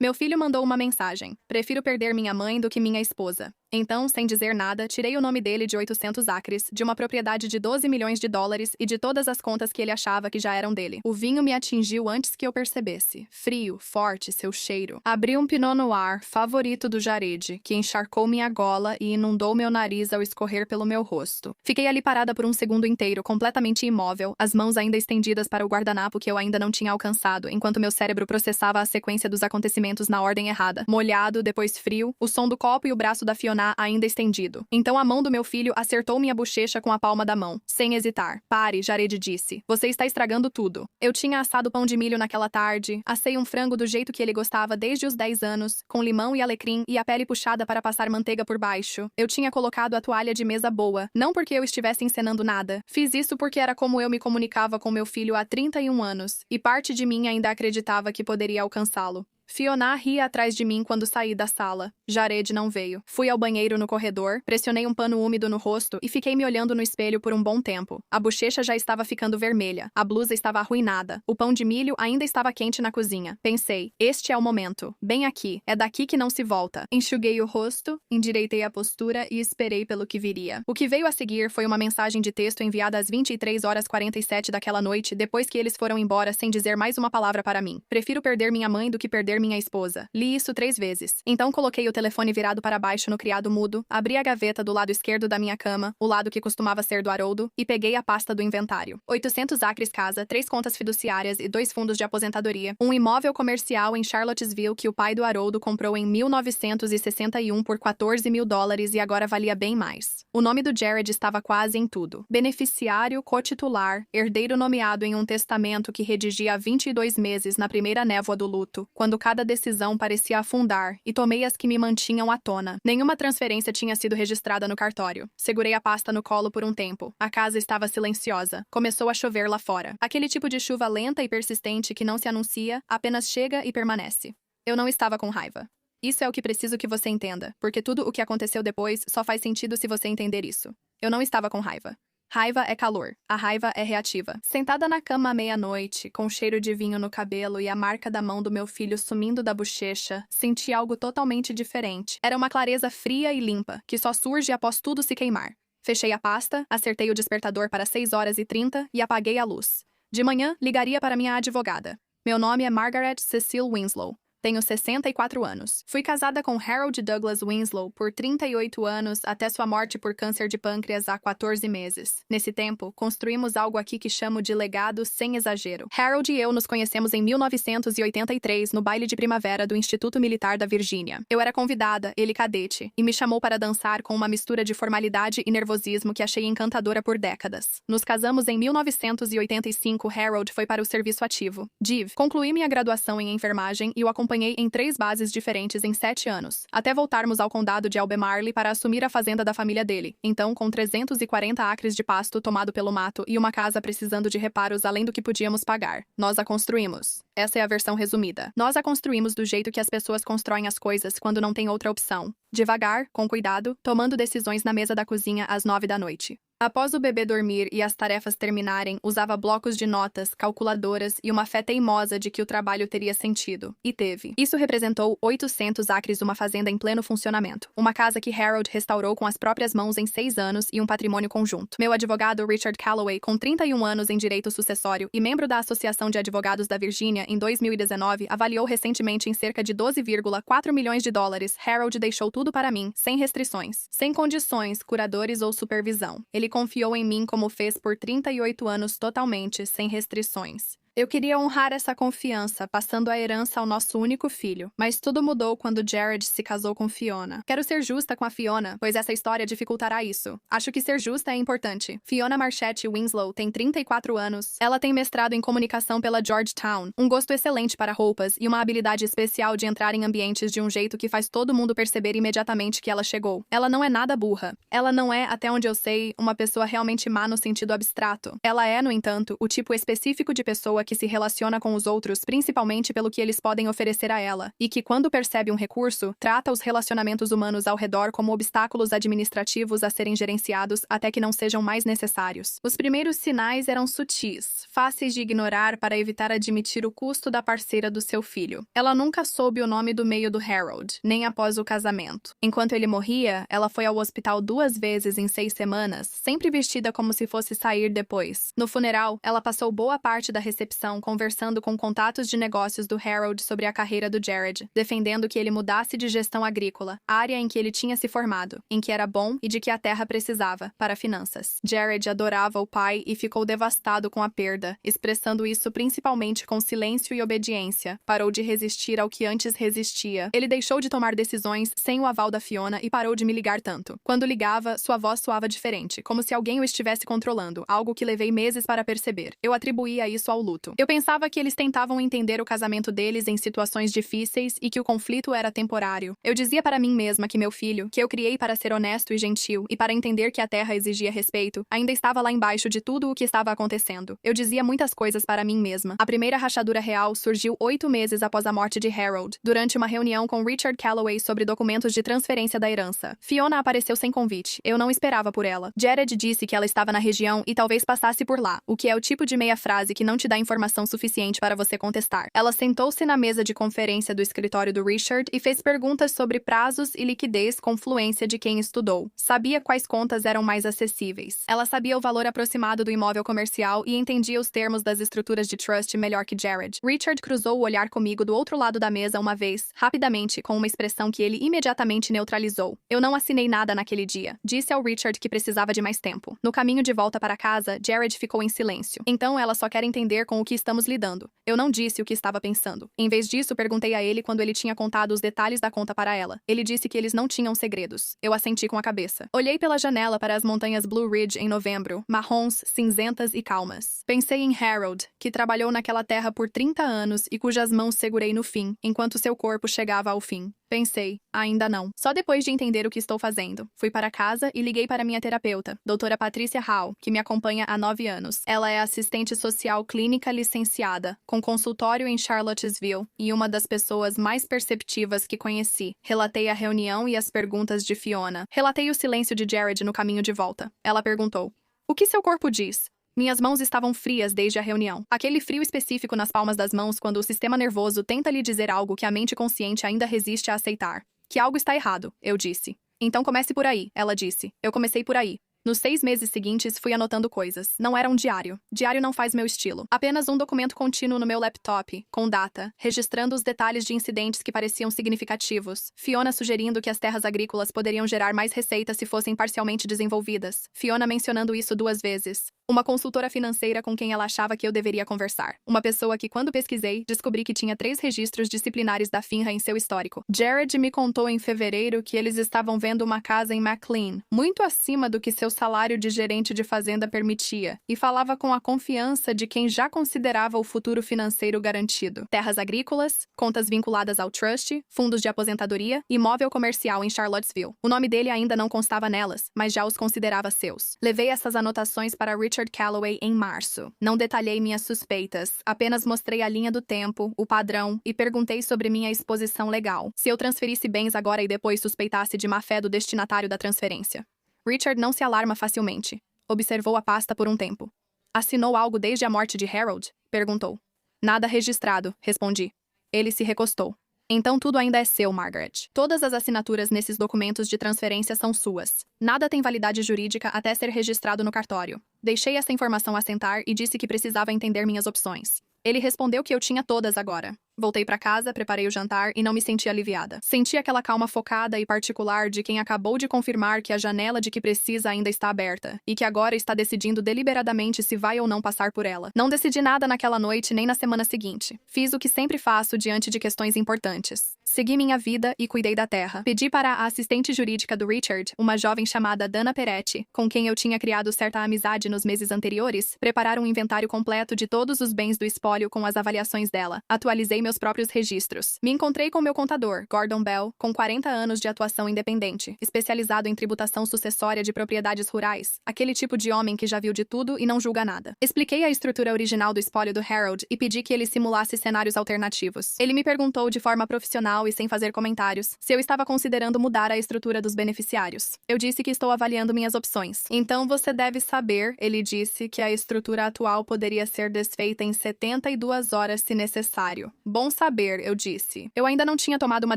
Meu filho mandou uma mensagem. Prefiro perder minha mãe do que minha esposa. Então, sem dizer nada, tirei o nome dele de 800 acres, de uma propriedade de 12 milhões de dólares e de todas as contas que ele achava que já eram dele. O vinho me atingiu antes que eu percebesse. Frio, forte, seu cheiro. Abri um Pinot Noir, favorito do Jared, que encharcou minha gola e inundou meu nariz ao escorrer pelo meu rosto. Fiquei ali parada por um segundo inteiro, completamente imóvel, as mãos ainda estendidas para o guardanapo que eu ainda não tinha alcançado, enquanto meu cérebro processava a sequência dos acontecimentos na ordem errada. Molhado, depois frio, o som do copo e o braço da Fiona ainda estendido. Então a mão do meu filho acertou minha bochecha com a palma da mão. Sem hesitar. Pare, Jared disse. Você está estragando tudo. Eu tinha assado pão de milho naquela tarde, assei um frango do jeito que ele gostava desde os 10 anos, com limão e alecrim e a pele puxada para passar manteiga por baixo. Eu tinha colocado a toalha de mesa boa, não porque eu estivesse encenando nada. Fiz isso porque era como eu me comunicava com meu filho há 31 anos, e parte de mim ainda acreditava que poderia alcançá-lo. Fiona ria atrás de mim quando saí da sala. Jared não veio. Fui ao banheiro no corredor, pressionei um pano úmido no rosto e fiquei me olhando no espelho por um bom tempo. A bochecha já estava ficando vermelha. A blusa estava arruinada. O pão de milho ainda estava quente na cozinha. Pensei, este é o momento. Bem aqui. É daqui que não se volta. Enxuguei o rosto, endireitei a postura e esperei pelo que viria. O que veio a seguir foi uma mensagem de texto enviada às 23h47 daquela noite, depois que eles foram embora sem dizer mais uma palavra para mim. Prefiro perder minha mãe do que perder minha esposa. Li isso 3 vezes. Então coloquei o telefone virado para baixo no criado mudo, abri a gaveta do lado esquerdo da minha cama, o lado que costumava ser do Haroldo, e peguei a pasta do inventário. 800 acres casa, 3 contas fiduciárias e 2 fundos de aposentadoria. Um imóvel comercial em Charlottesville que o pai do Haroldo comprou em 1961 por 14 mil dólares e agora valia bem mais. O nome do Jared estava quase em tudo. Beneficiário, cotitular, herdeiro nomeado em um testamento que redigia há 22 meses na primeira névoa do luto, quando cada decisão parecia afundar, e tomei as que me mantinham à tona. Nenhuma transferência tinha sido registrada no cartório. Segurei a pasta no colo por um tempo. A casa estava silenciosa. Começou a chover lá fora. Aquele tipo de chuva lenta e persistente que não se anuncia, apenas chega e permanece. Eu não estava com raiva. Isso é o que preciso que você entenda, porque tudo o que aconteceu depois só faz sentido se você entender isso. Eu não estava com raiva. Raiva é calor. A raiva é reativa. Sentada na cama à meia-noite, com o cheiro de vinho no cabelo e a marca da mão do meu filho sumindo da bochecha, senti algo totalmente diferente. Era uma clareza fria e limpa, que só surge após tudo se queimar. Fechei a pasta, acertei o despertador para 6h30 e apaguei a luz. De manhã, ligaria para minha advogada. Meu nome é Margaret Cecile Winslow. Tenho 64 anos. Fui casada com Harold Douglas Winslow por 38 anos até sua morte por câncer de pâncreas há 14 meses. Nesse tempo, construímos algo aqui que chamo de legado sem exagero. Harold e eu nos conhecemos em 1983 no baile de primavera do Instituto Militar da Virgínia. Eu era convidada, ele cadete, e me chamou para dançar com uma mistura de formalidade e nervosismo que achei encantadora por décadas. Nos casamos em 1985, Harold foi para o serviço ativo. Div. Concluí minha graduação em enfermagem e o acompanhei em 3 bases diferentes em 7 anos, até voltarmos ao condado de Albemarle para assumir a fazenda da família dele, então com 340 acres de pasto tomado pelo mato e uma casa precisando de reparos além do que podíamos pagar. Nós a construímos. Essa é a versão resumida. Nós a construímos do jeito que as pessoas constroem as coisas quando não tem outra opção. Devagar, com cuidado, tomando decisões na mesa da cozinha às 9 da noite. Após o bebê dormir e as tarefas terminarem, usava blocos de notas, calculadoras e uma fé teimosa de que o trabalho teria sentido. E teve. Isso representou 800 acres, uma fazenda em pleno funcionamento. Uma casa que Harold restaurou com as próprias mãos em 6 anos e um patrimônio conjunto. Meu advogado Richard Calloway, com 31 anos em direito sucessório e membro da Associação de Advogados da Virgínia em 2019, avaliou recentemente em cerca de 12,4 milhões de dólares. Harold deixou tudo para mim, sem restrições, sem condições, curadores ou supervisão. Ele confiou em mim como fez por 38 anos totalmente, sem restrições. Eu queria honrar essa confiança, passando a herança ao nosso único filho. Mas tudo mudou quando Jared se casou com Fiona. Quero ser justa com a Fiona, pois essa história dificultará isso. Acho que ser justa é importante. Fiona Marchette Winslow tem 34 anos. Ela tem mestrado em comunicação pela Georgetown, um gosto excelente para roupas e uma habilidade especial de entrar em ambientes de um jeito que faz todo mundo perceber imediatamente que ela chegou. Ela não é nada burra. Ela não é, até onde eu sei, uma pessoa realmente má no sentido abstrato. Ela é, no entanto, o tipo específico de pessoa pessoa que se relaciona com os outros principalmente pelo que eles podem oferecer a ela, e que, quando percebe um recurso, trata os relacionamentos humanos ao redor como obstáculos administrativos a serem gerenciados até que não sejam mais necessários. Os primeiros sinais eram sutis, fáceis de ignorar para evitar admitir o custo da parceira do seu filho. Ela nunca soube o nome do meio do Harold, nem após o casamento. Enquanto ele morria, ela foi ao hospital 2 vezes em 6 semanas, sempre vestida como se fosse sair depois. No funeral, ela passou boa parte da recepção conversando com contatos de negócios do Harold sobre a carreira do Jared, defendendo que ele mudasse de gestão agrícola, área em que ele tinha se formado, em que era bom e de que a terra precisava, para finanças. Jared adorava o pai e ficou devastado com a perda, expressando isso principalmente com silêncio e obediência. Parou de resistir ao que antes resistia. Ele deixou de tomar decisões sem o aval da Fiona e parou de me ligar tanto. Quando ligava, sua voz soava diferente, como se alguém o estivesse controlando, algo que levei meses para perceber. Eu atribuía isso ao luto. Eu pensava que eles tentavam entender o casamento deles em situações difíceis e que o conflito era temporário. Eu dizia para mim mesma que meu filho, que eu criei para ser honesto e gentil e para entender que a terra exigia respeito, ainda estava lá embaixo de tudo o que estava acontecendo. Eu dizia muitas coisas para mim mesma. A primeira rachadura real surgiu 8 meses após a morte de Harold, durante uma reunião com Richard Calloway sobre documentos de transferência da herança. Fiona apareceu sem convite. Eu não esperava por ela. Jared disse que ela estava na região e talvez passasse por lá, o que é o tipo de meia frase que não te dá informação suficiente para você contestar. Ela sentou-se na mesa de conferência do escritório do Richard e fez perguntas sobre prazos e liquidez com fluência de quem estudou. Sabia quais contas eram mais acessíveis. Ela sabia o valor aproximado do imóvel comercial e entendia os termos das estruturas de trust melhor que Jared. Richard cruzou o olhar comigo do outro lado da mesa uma vez, rapidamente, com uma expressão que ele imediatamente neutralizou. Eu não assinei nada naquele dia. Disse ao Richard que precisava de mais tempo. No caminho de volta para casa, Jared ficou em silêncio. Então ela só quer entender com o que estamos lidando. Eu não disse o que estava pensando. Em vez disso, perguntei a ele quando ele tinha contado os detalhes da conta para ela. Ele disse que eles não tinham segredos. Eu assenti com a cabeça. Olhei pela janela para as montanhas Blue Ridge em novembro, marrons, cinzentas e calmas. Pensei em Harold, que trabalhou naquela terra por 30 anos e cujas mãos segurei no fim, enquanto seu corpo chegava ao fim. Pensei, ainda não. Só depois de entender o que estou fazendo. Fui para casa e liguei para minha terapeuta, doutora Patrícia Hall, que me acompanha há 9 anos. Ela é assistente social clínica licenciada, com consultório em Charlottesville e uma das pessoas mais perceptivas que conheci. Relatei a reunião e as perguntas de Fiona. Relatei o silêncio de Jared no caminho de volta. Ela perguntou, o que seu corpo diz? Minhas mãos estavam frias desde a reunião. Aquele frio específico nas palmas das mãos quando o sistema nervoso tenta lhe dizer algo que a mente consciente ainda resiste a aceitar. Que algo está errado, eu disse. Então comece por aí, ela disse. Eu comecei por aí. Nos 6 meses seguintes, fui anotando coisas. Não era um diário. Diário não faz meu estilo. Apenas um documento contínuo no meu laptop, com data, registrando os detalhes de incidentes que pareciam significativos. Fiona sugerindo que as terras agrícolas poderiam gerar mais receita se fossem parcialmente desenvolvidas. Fiona mencionando isso 2 vezes. Uma consultora financeira com quem ela achava que eu deveria conversar. Uma pessoa que, quando pesquisei, descobri que tinha 3 registros disciplinares da Finra em seu histórico. Jared me contou em fevereiro que eles estavam vendo uma casa em McLean, muito acima do que seu salário de gerente de fazenda permitia, e falava com a confiança de quem já considerava o futuro financeiro garantido. Terras agrícolas, contas vinculadas ao trust, fundos de aposentadoria, imóvel comercial em Charlottesville. O nome dele ainda não constava nelas, mas já os considerava seus. Levei essas anotações para Richard Calloway em março. Não detalhei minhas suspeitas, apenas mostrei a linha do tempo, o padrão, e perguntei sobre minha exposição legal. Se eu transferisse bens agora e depois suspeitasse de má-fé do destinatário da transferência. Richard não se alarma facilmente. Observou a pasta por um tempo. Assinou algo desde a morte de Harold? Perguntou. Nada registrado, respondi. Ele se recostou. Então tudo ainda é seu, Margaret. Todas as assinaturas nesses documentos de transferência são suas. Nada tem validade jurídica até ser registrado no cartório. Deixei essa informação assentar e disse que precisava entender minhas opções. Ele respondeu que eu tinha todas agora. Voltei para casa, preparei o jantar e não me senti aliviada. Senti aquela calma focada e particular de quem acabou de confirmar que a janela de que precisa ainda está aberta e que agora está decidindo deliberadamente se vai ou não passar por ela. Não decidi nada naquela noite nem na semana seguinte. Fiz o que sempre faço diante de questões importantes. Segui minha vida e cuidei da terra. Pedi para a assistente jurídica do Richard, uma jovem chamada Dana Peretti, com quem eu tinha criado certa amizade nos meses anteriores, preparar um inventário completo de todos os bens do espólio com as avaliações dela. Atualizei meus próprios registros. Me encontrei com meu contador, Gordon Bell, com 40 anos de atuação independente, especializado em tributação sucessória de propriedades rurais, aquele tipo de homem que já viu de tudo e não julga nada. Expliquei a estrutura original do espólio do Harold e pedi que ele simulasse cenários alternativos. Ele me perguntou de forma profissional e sem fazer comentários se eu estava considerando mudar a estrutura dos beneficiários. Eu disse que estou avaliando minhas opções. Então você deve saber, ele disse, que a estrutura atual poderia ser desfeita em 72 horas se necessário. Bom saber, eu disse. Eu ainda não tinha tomado uma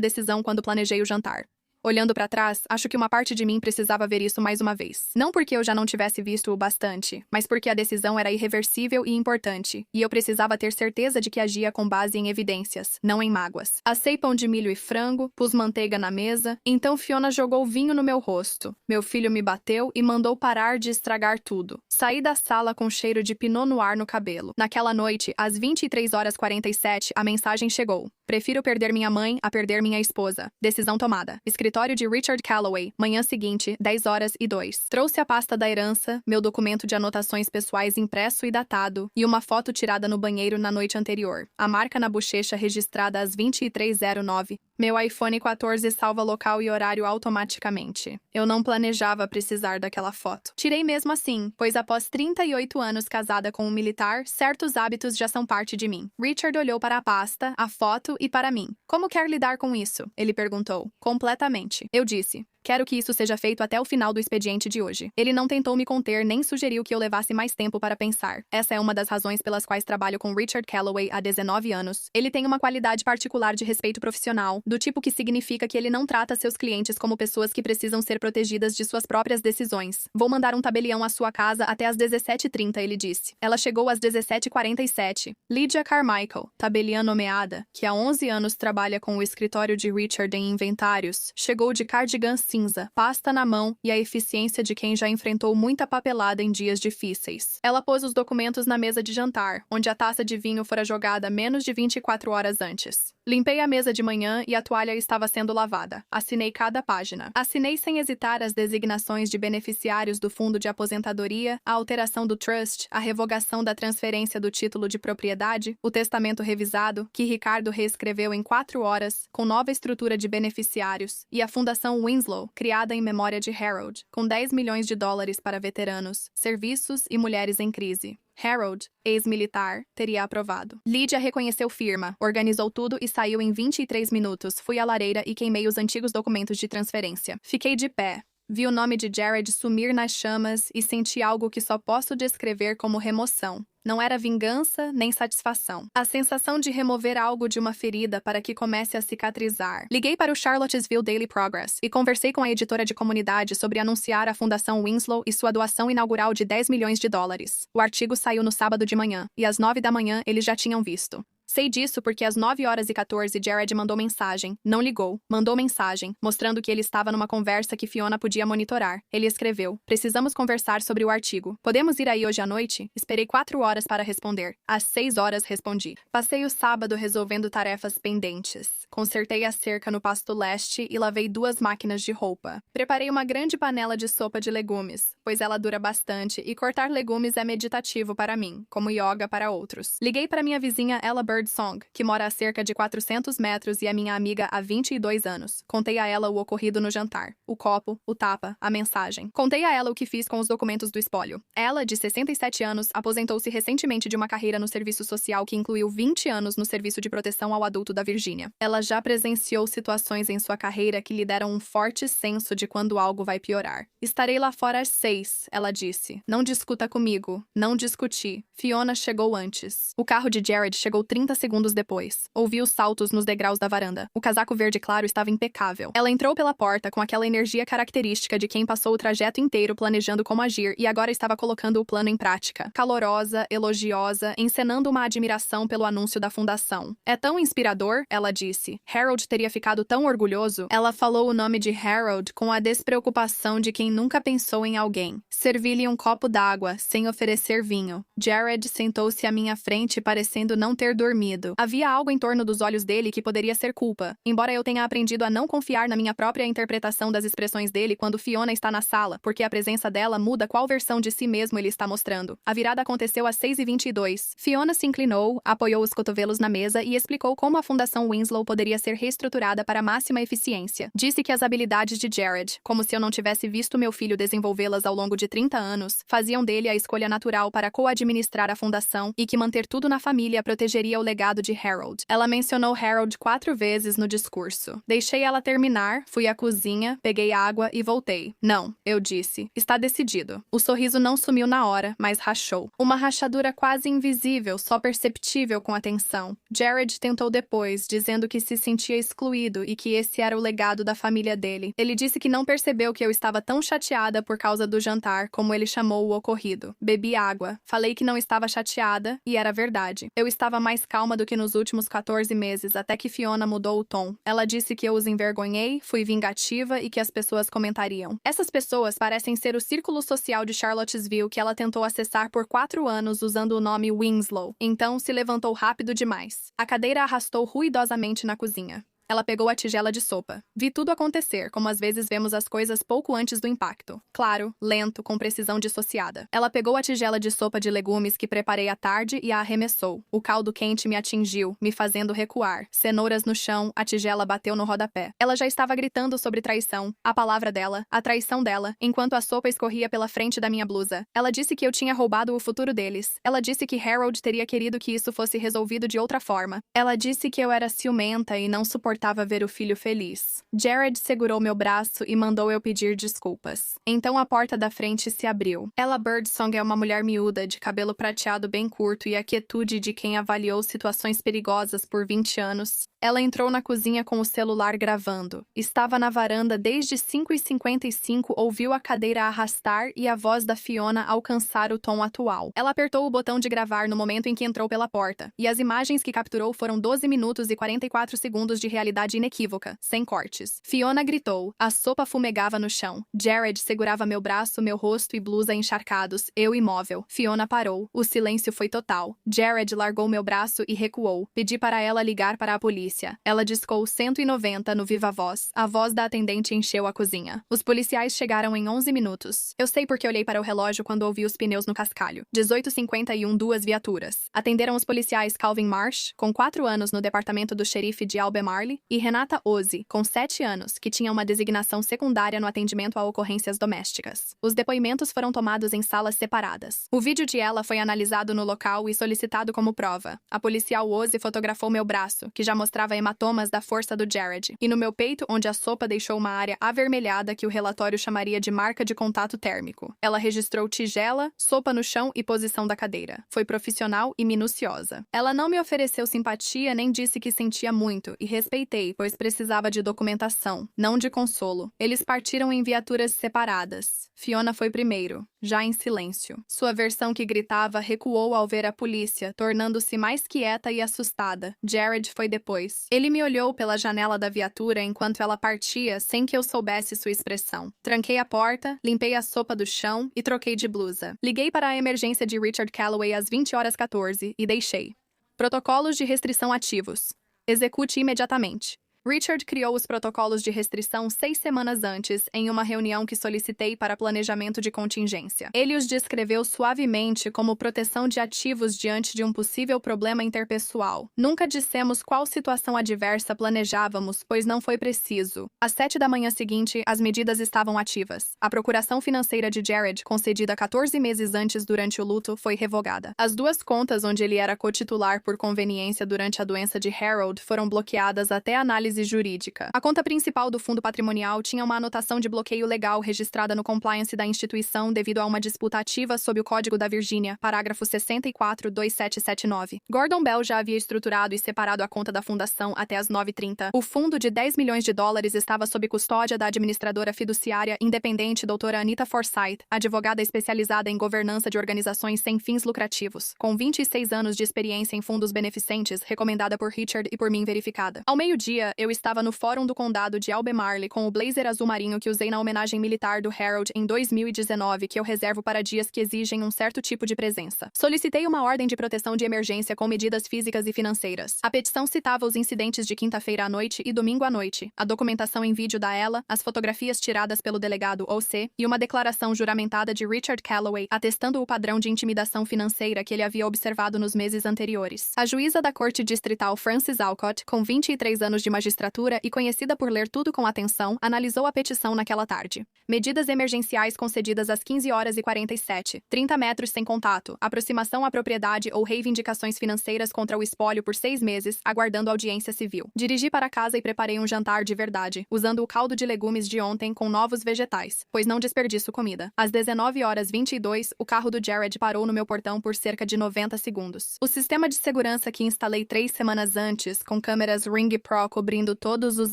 decisão quando planejei o jantar. Olhando para trás, acho que uma parte de mim precisava ver isso mais uma vez. Não porque eu já não tivesse visto o bastante, mas porque a decisão era irreversível e importante, e eu precisava ter certeza de que agia com base em evidências, não em mágoas. Assei pão de milho e frango, pus manteiga na mesa, então Fiona jogou vinho no meu rosto. Meu filho me bateu e mandou parar de estragar tudo. Saí da sala com cheiro de Pinot Noir no cabelo. Naquela noite, às 23h47, a mensagem chegou. Prefiro perder minha mãe a perder minha esposa. Decisão tomada. Escritório de Richard Calloway, manhã seguinte, 10h02. Trouxe a pasta da herança, meu documento de anotações pessoais impresso e datado, e uma foto tirada no banheiro na noite anterior. A marca na bochecha registrada às 23h09. Meu iPhone 14 salva local e horário automaticamente. Eu não planejava precisar daquela foto. Tirei mesmo assim, pois após 38 anos casada com um militar, certos hábitos já são parte de mim. Richard olhou para a pasta, a foto e para mim. Como quer lidar com isso? Ele perguntou. Completamente. Eu disse. Quero que isso seja feito até o final do expediente de hoje. Ele não tentou me conter nem sugeriu que eu levasse mais tempo para pensar. Essa é uma das razões pelas quais trabalho com Richard Calloway há 19 anos. Ele tem uma qualidade particular de respeito profissional, do tipo que significa que ele não trata seus clientes como pessoas que precisam ser protegidas de suas próprias decisões. Vou mandar um tabelião à sua casa até às 17h30, ele disse. Ela chegou às 17h47. Lydia Carmichael, tabeliã nomeada, que há 11 anos trabalha com o escritório de Richard em inventários, chegou de cardigan cinza, pasta na mão e a eficiência de quem já enfrentou muita papelada em dias difíceis. Ela pôs os documentos na mesa de jantar, onde a taça de vinho fora jogada menos de 24 horas antes. Limpei a mesa de manhã e a toalha estava sendo lavada. Assinei cada página. Assinei sem hesitar as designações de beneficiários do fundo de aposentadoria, a alteração do trust, a revogação da transferência do título de propriedade, o testamento revisado, que Ricardo reescreveu em 4 horas, com nova estrutura de beneficiários, e a Fundação Winslow, criada em memória de Harold, com 10 milhões de dólares para veteranos, serviços e mulheres em crise. Harold, ex-militar, teria aprovado. Lydia reconheceu firma, organizou tudo e saiu em 23 minutos. Fui à lareira e queimei os antigos documentos de transferência. Fiquei de pé. Vi o nome de Jared sumir nas chamas e senti algo que só posso descrever como remoção. Não era vingança nem satisfação. A sensação de remover algo de uma ferida para que comece a cicatrizar. Liguei para o Charlottesville Daily Progress e conversei com a editora de comunidade sobre anunciar a Fundação Winslow e sua doação inaugural de 10 milhões de dólares. O artigo saiu no sábado de manhã, e às 9 da manhã eles já tinham visto. Sei disso porque às 9h14 Jared mandou mensagem, não ligou, mandou mensagem, mostrando que ele estava numa conversa que Fiona podia monitorar. Ele escreveu, precisamos conversar sobre o artigo. Podemos ir aí hoje à noite? Esperei 4 horas para responder. Às 6 horas respondi. Passei o sábado resolvendo tarefas pendentes. Consertei a cerca no pasto leste e lavei 2 máquinas de roupa. Preparei uma grande panela de sopa de legumes, pois ela dura bastante e cortar legumes é meditativo para mim, como yoga para outros. Liguei para minha vizinha Ella Birdsong, que mora a cerca de 400 metros e é minha amiga há 22 anos. Contei a ela o ocorrido no jantar. O copo, o tapa, a mensagem. Contei a ela o que fiz com os documentos do espólio. Ela, de 67 anos, aposentou-se recentemente de uma carreira no serviço social que incluiu 20 anos no Serviço de Proteção ao Adulto da Virgínia. Ela já presenciou situações em sua carreira que lhe deram um forte senso de quando algo vai piorar. Estarei lá fora às 6, ela disse. Não discuta comigo. Não discuti. Fiona chegou antes. O carro de Jared chegou 30 segundos depois. Ouvi os saltos nos degraus da varanda. O casaco verde claro estava impecável. Ela entrou pela porta com aquela energia característica de quem passou o trajeto inteiro planejando como agir e agora estava colocando o plano em prática. Calorosa, elogiosa, encenando uma admiração pelo anúncio da fundação. É tão inspirador, ela disse. Harold teria ficado tão orgulhoso. Ela falou o nome de Harold com a despreocupação de quem nunca pensou em alguém. Servi-lhe um copo d'água, sem oferecer vinho. Jared sentou-se à minha frente parecendo não ter dormido dormido. Havia algo em torno dos olhos dele que poderia ser culpa, embora eu tenha aprendido a não confiar na minha própria interpretação das expressões dele quando Fiona está na sala, porque a presença dela muda qual versão de si mesmo ele está mostrando. A virada aconteceu às 6h22. Fiona se inclinou, apoiou os cotovelos na mesa e explicou como a Fundação Winslow poderia ser reestruturada para máxima eficiência. Disse que as habilidades de Jared, como se eu não tivesse visto meu filho desenvolvê-las ao longo de 30 anos, faziam dele a escolha natural para co-administrar a fundação e que manter tudo na família protegeria o legado de Harold. Ela mencionou Harold 4 vezes no discurso. Deixei ela terminar, fui à cozinha, peguei água e voltei. Não, eu disse. Está decidido. O sorriso não sumiu na hora, mas rachou. Uma rachadura quase invisível, só perceptível com atenção. Jared tentou depois, dizendo que se sentia excluído e que esse era o legado da família dele. Ele disse que não percebeu que eu estava tão chateada por causa do jantar, como ele chamou o ocorrido. Bebi água. Falei que não estava chateada, e era verdade. Eu estava mais calma do que nos últimos 14 meses, até que Fiona mudou o tom. Ela disse que eu os envergonhei, fui vingativa e que as pessoas comentariam. Essas pessoas parecem ser o círculo social de Charlottesville que ela tentou acessar por 4 anos usando o nome Winslow. Então, se levantou rápido demais. A cadeira arrastou ruidosamente na cozinha. Ela pegou a tigela de sopa. Vi tudo acontecer, como às vezes vemos as coisas pouco antes do impacto. Claro, lento, com precisão dissociada. Ela pegou a tigela de sopa de legumes que preparei à tarde e a arremessou. O caldo quente me atingiu, me fazendo recuar. Cenouras no chão, a tigela bateu no rodapé. Ela já estava gritando sobre traição, a palavra dela, a traição dela, enquanto a sopa escorria pela frente da minha blusa. Ela disse que eu tinha roubado o futuro deles. Ela disse que Harold teria querido que isso fosse resolvido de outra forma. Ela disse que eu era ciumenta e não suportava ver o filho feliz. Jared segurou meu braço e mandou eu pedir desculpas. Então a porta da frente se abriu. Ella Birdsong é uma mulher miúda, de cabelo prateado bem curto e a quietude de quem avaliou situações perigosas por 20 anos. Ela entrou na cozinha com o celular gravando. Estava na varanda desde 5h55, ouviu a cadeira arrastar e a voz da Fiona alcançar o tom atual. Ela apertou o botão de gravar no momento em que entrou pela porta, e as imagens que capturou foram 12 minutos e 44 segundos de realidade inequívoca, sem cortes. Fiona gritou. A sopa fumegava no chão. Jared segurava meu braço, meu rosto e blusa encharcados, eu imóvel. Fiona parou. O silêncio foi total. Jared largou meu braço e recuou. Pedi para ela ligar para a polícia. Ela discou 190 no viva voz. A voz da atendente encheu a cozinha. Os policiais chegaram em 11 minutos. Eu sei porque olhei para o relógio quando ouvi os pneus no cascalho. 18h51, 2 viaturas. Atenderam os policiais Calvin Marsh, com 4 anos no departamento do xerife de Albemarle, e Renata Ozzie, com 7 anos, que tinha uma designação secundária no atendimento a ocorrências domésticas. Os depoimentos foram tomados em salas separadas. O vídeo de ela foi analisado no local e solicitado como prova. A policial Ozzie fotografou meu braço, que já mostrava hematomas da força do Jared, e no meu peito, onde a sopa deixou uma área avermelhada que o relatório chamaria de marca de contato térmico. Ela registrou tigela, sopa no chão e posição da cadeira. Foi profissional e minuciosa. Ela não me ofereceu simpatia nem disse que sentia muito, e respeitei, pois precisava de documentação, não de consolo. Eles partiram em viaturas separadas. Fiona foi primeiro, já em silêncio. Sua versão que gritava recuou ao ver a polícia, tornando-se mais quieta e assustada. Jared foi depois. Ele me olhou pela janela da viatura enquanto ela partia, sem que eu soubesse sua expressão. Tranquei a porta, limpei a sopa do chão e troquei de blusa. Liguei para a emergência de Richard Calloway às 20h14 e deixei. Protocolos de restrição ativos. Execute imediatamente. Richard criou os protocolos de restrição 6 semanas antes, em uma reunião que solicitei para planejamento de contingência. Ele os descreveu suavemente como proteção de ativos diante de um possível problema interpessoal. Nunca dissemos qual situação adversa planejávamos, pois não foi preciso. Às 7 da manhã seguinte, as medidas estavam ativas. A procuração financeira de Jared, concedida 14 meses antes durante o luto, foi revogada. As 2 contas onde ele era cotitular por conveniência durante a doença de Harold foram bloqueadas até análise jurídica. A conta principal do fundo patrimonial tinha uma anotação de bloqueio legal registrada no compliance da instituição devido a uma disputa ativa sob o Código da Virgínia, parágrafo 642779. Gordon Bell já havia estruturado e separado a conta da fundação até as 9h30. O fundo de $10 milhões estava sob custódia da administradora fiduciária independente doutora Anita Forsyth, advogada especializada em governança de organizações sem fins lucrativos, com 26 anos de experiência em fundos beneficentes, recomendada por Richard e por mim verificada. Ao meio-dia, eu Eu estava no Fórum do Condado de Albemarle com o blazer azul marinho que usei na homenagem militar do Harold em 2019, que eu reservo para dias que exigem um certo tipo de presença. Solicitei uma ordem de proteção de emergência com medidas físicas e financeiras. A petição citava os incidentes de quinta-feira à noite e domingo à noite, a documentação em vídeo da Ella, as fotografias tiradas pelo delegado O.C. e uma declaração juramentada de Richard Calloway atestando o padrão de intimidação financeira que ele havia observado nos meses anteriores. A juíza da Corte Distrital Frances Alcott, com 23 anos de magistratura e conhecida por ler tudo com atenção, analisou a petição naquela tarde. Medidas emergenciais concedidas às 15h47, 30 metros sem contato, aproximação à propriedade ou reivindicações financeiras contra o espólio por 6 meses, aguardando audiência civil. Dirigi para casa e preparei um jantar de verdade, usando o caldo de legumes de ontem com novos vegetais, pois não desperdiço comida. Às 19h22, o carro do Jared parou no meu portão por cerca de 90 segundos. O sistema de segurança que instalei 3 semanas antes, com câmeras Ring Pro cobrindo todos os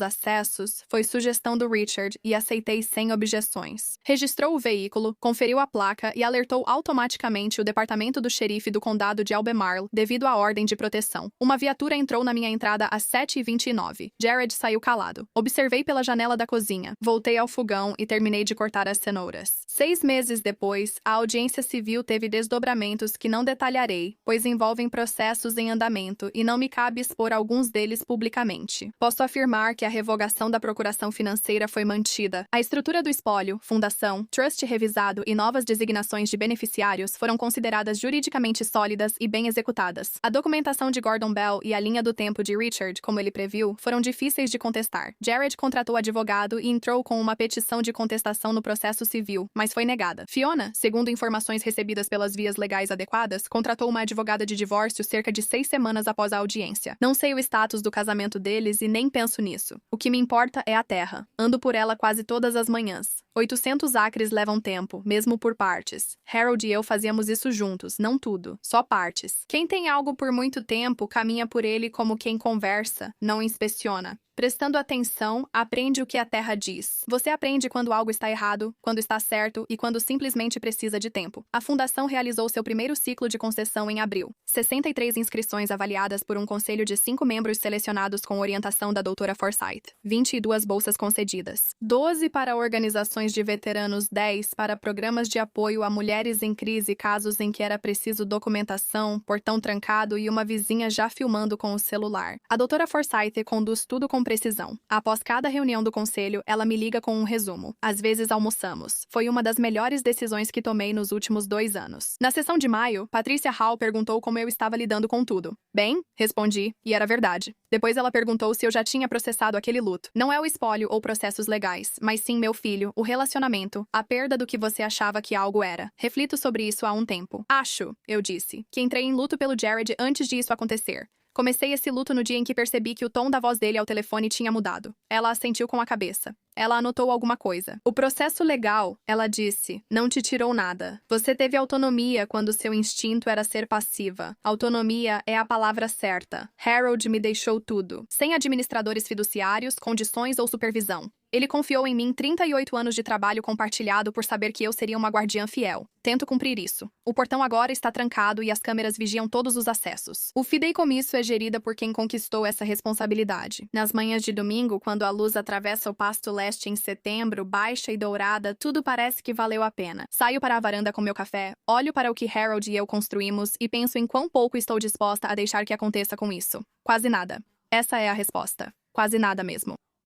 acessos, foi sugestão do Richard e aceitei sem objeções. Registrou o veículo, conferiu a placa e alertou automaticamente o departamento do xerife do condado de Albemarle devido à ordem de proteção. Uma viatura entrou na minha entrada às 7h29. Jared saiu calado. Observei pela janela da cozinha. Voltei ao fogão e terminei de cortar as cenouras. 6 meses depois, a audiência civil teve desdobramentos que não detalharei, pois envolvem processos em andamento e não me cabe expor alguns deles publicamente. Posso afirmar que a revogação da procuração financeira foi mantida. A estrutura do espólio, fundação, trust revisado e novas designações de beneficiários foram consideradas juridicamente sólidas e bem executadas. A documentação de Gordon Bell e a linha do tempo de Richard, como ele previu, foram difíceis de contestar. Jared contratou advogado e entrou com uma petição de contestação no processo civil, mas foi negada. Fiona, segundo informações recebidas pelas vias legais adequadas, contratou uma advogada de divórcio cerca de 6 semanas após a audiência. Não sei o status do casamento deles e nem penso nisso. O que me importa é a terra. Ando por ela quase todas as manhãs. 800 acres levam tempo, mesmo por partes. Harold e eu fazíamos isso juntos, não tudo, só partes. Quem tem algo por muito tempo caminha por ele como quem conversa, não inspeciona. Prestando atenção, aprende o que a terra diz. Você aprende quando algo está errado, quando está certo e quando simplesmente precisa de tempo. A fundação realizou seu primeiro ciclo de concessão em abril. 63 inscrições avaliadas por um conselho de 5 membros selecionados com orientação da doutora Forsyth. 22 bolsas concedidas. 12 para organizações de veteranos, 10 para programas de apoio a mulheres em crise, casos em que era preciso documentação, portão trancado e uma vizinha já filmando com o celular. A doutora Forsyth conduz tudo com precisão. Após cada reunião do conselho, ela me liga com um resumo. Às vezes almoçamos. Foi uma das melhores decisões que tomei nos últimos 2 anos. Na sessão de maio, Patricia Hall perguntou como eu estava lidando com tudo. Bem, respondi, e era verdade. Depois ela perguntou se eu já tinha processado aquele luto. Não é o espólio ou processos legais, mas sim meu filho, o relacionamento, a perda do que você achava que algo era. Reflito sobre isso há um tempo. Acho, eu disse, que entrei em luto pelo Jared antes de isso acontecer. Comecei esse luto no dia em que percebi que o tom da voz dele ao telefone tinha mudado. Ela assentiu com a cabeça. Ela anotou alguma coisa. O processo legal, ela disse, não te tirou nada. Você teve autonomia quando seu instinto era ser passiva. Autonomia é a palavra certa. Harold me deixou tudo. Sem administradores fiduciários, condições ou supervisão. Ele confiou em mim 38 anos de trabalho compartilhado por saber que eu seria uma guardiã fiel. Tento cumprir isso. O portão agora está trancado e as câmeras vigiam todos os acessos. O fideicomisso é gerida por quem conquistou essa responsabilidade. Nas manhãs de domingo, quando a luz atravessa o pasto leste em setembro, baixa e dourada, tudo parece que valeu a pena. Saio para a varanda com meu café, olho para o que Harold e eu construímos e penso em quão pouco estou disposta a deixar que aconteça com isso. Quase nada. Essa é a resposta. Quase nada mesmo.